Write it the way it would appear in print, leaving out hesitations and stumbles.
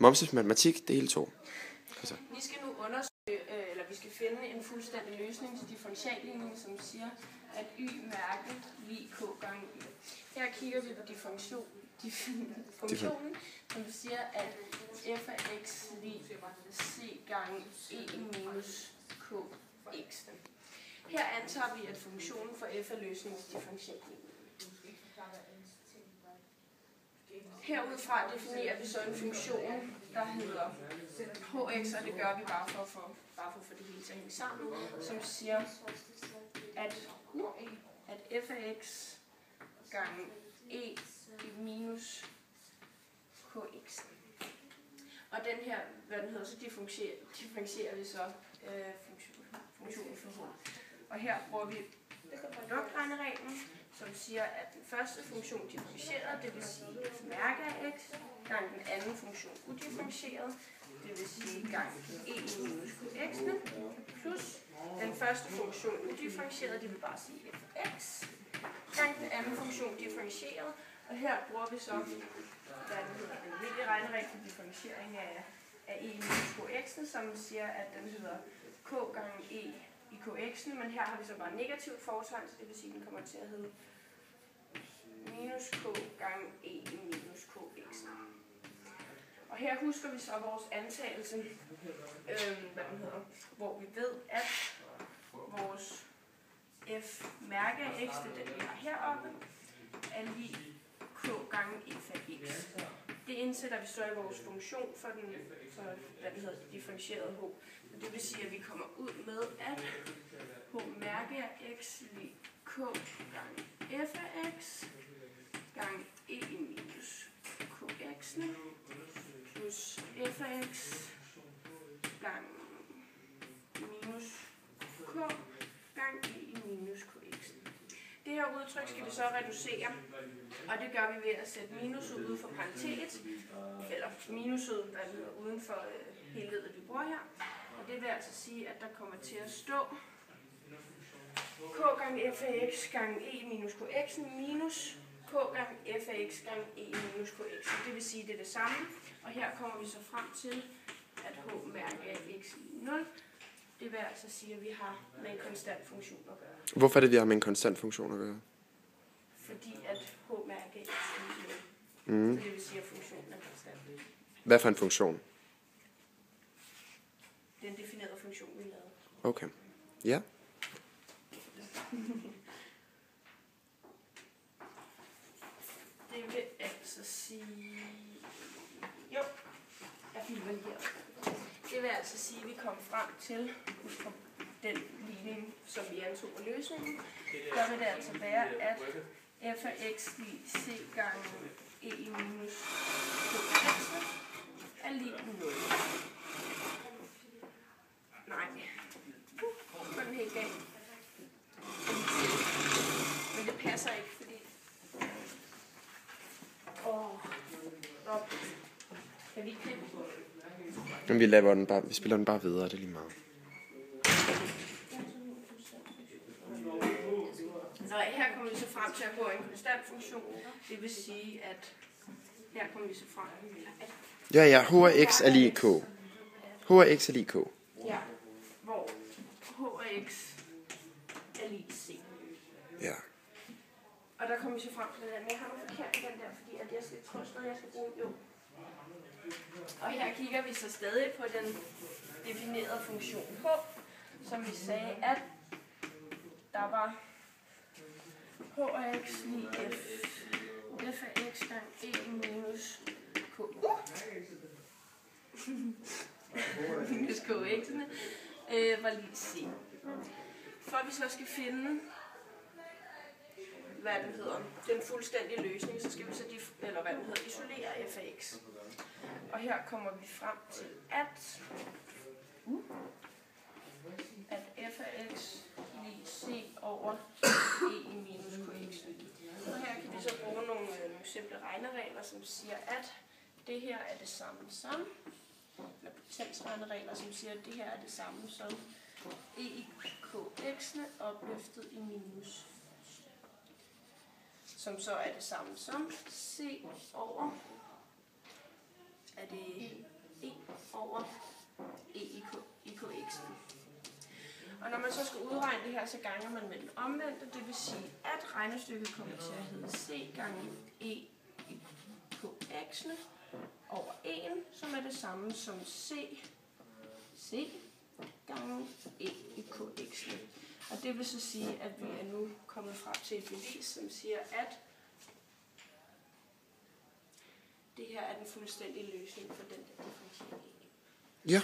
Momses matematik, del 2. Altså. Vi skal nu undersøge, eller vi skal finde en fuldstændig løsning til differentialligningen, som siger, at y mærke lig k gange y. Her kigger vi på funktionen, som siger, at f af x lig c gange e minus kx. Her antager vi, at funktionen for f er løsningens differentialligning. Herudfra definerer vi så en funktion, der hedder hx, og det gør vi bare for at få det hele til at hænge sammen, som siger, at f af x gange e minus kx. Og den her, så differentierer vi så funktionen for h. Og her bruger vi produktregnereglen, som siger, at den første funktion differentieret, det vil sige mærke af x, gange den anden funktion udifferentieret, det vil sige gange e minus kx, plus den første funktion udifferentieret, det vil bare sige f af x, gange den anden funktion differentieret, og her bruger vi så den almindelige regneregel for differentiering af e minus kx, som siger, at den hedder k gange e i kx'en, men her har vi så bare negativt fortegn, så det vil sige, at den kommer til at hedde minus k gange e minus kx. Og her husker vi så vores antagelse, hvor vi ved, at vores f mærke af x, det er den, vi har heroppe, er lig k gange f af x. Det indsætter vi så i vores funktion for differentieret h. Det vil sige, at vi kommer ud med, at h mærke af x lig k gange f af x gange e minus kx plus f af x gange minus k gange e minus kx. Det her udtryk skal vi så reducere, og det gør vi ved at sætte minuset uden for parentes, eller minuset uden for hele ledet, vi bruger her. Og det vil altså sige, at der kommer til at stå k gange f af x gange e minus kx minus k gange f af x gange e minus kx. Det vil sige, at det er det samme. Og her kommer vi så frem til, at h mærke af x lig 0. Det vil altså sige, at vi har med en konstant funktion at gøre. Hvorfor er det, vi har med en konstant funktion at gøre? Fordi at h mærke af x lig 0. Så det vil sige, at funktionen er konstant. Hvad for en funktion? Den definerede funktion, vi lavede. Okay. Ja. Det vil altså sige... Jo, jeg filmer lige her. Det vil altså sige, at vi kom frem til den ligning, som vi antog af løsningen. Der vil det altså være, at f af x lig c gange e minus kx er lig 0. Nej. Det var den helt galt. Men det passer ikke, fordi... Kan vi klippe på? Men vi spiller den bare videre, det er lige meget. Så her kommer vi så frem til at få en konstant funktion. Det vil sige, at her kommer vi så frem. Ja, h af x er lig k. H af x er lig k. Ja, hvor h af x er lig c. Ja. Og der kommer vi så frem til den. Jeg har noget forkert i den der, fordi at jeg tror stadig, jeg skal bruge jo. Og her kigger vi så stadig på den definerede funktion h, som vi sagde, at der var h af x lig f af x gange e minus k. Minus kx'ene var lig c. For at vi så skal finde, hvad den hedder, den fuldstændige løsning, så skal vi så isolere f af x. Og her kommer vi frem til, at f af x lig c over e minus kx. Og her kan vi så bruge nogle simple regneregler, som siger, at det her er det samme som, eller potensregneregler, som siger, at det her er det samme som e i kx'ene opløftet i minus, som så er det samme som c over, er det e over e i kx. Og når man så skal udregne det her, så ganger man med den omvendte, det vil sige, at regnestykket kommer til at hedde c gange e i kx'ene over 1, som er det samme som c gange e i kx'ene. Og det vil så sige, at vi er nu kommet frem til et bevis, som siger, at det her er den fuldstændige løsning for den der differentiering. Ja.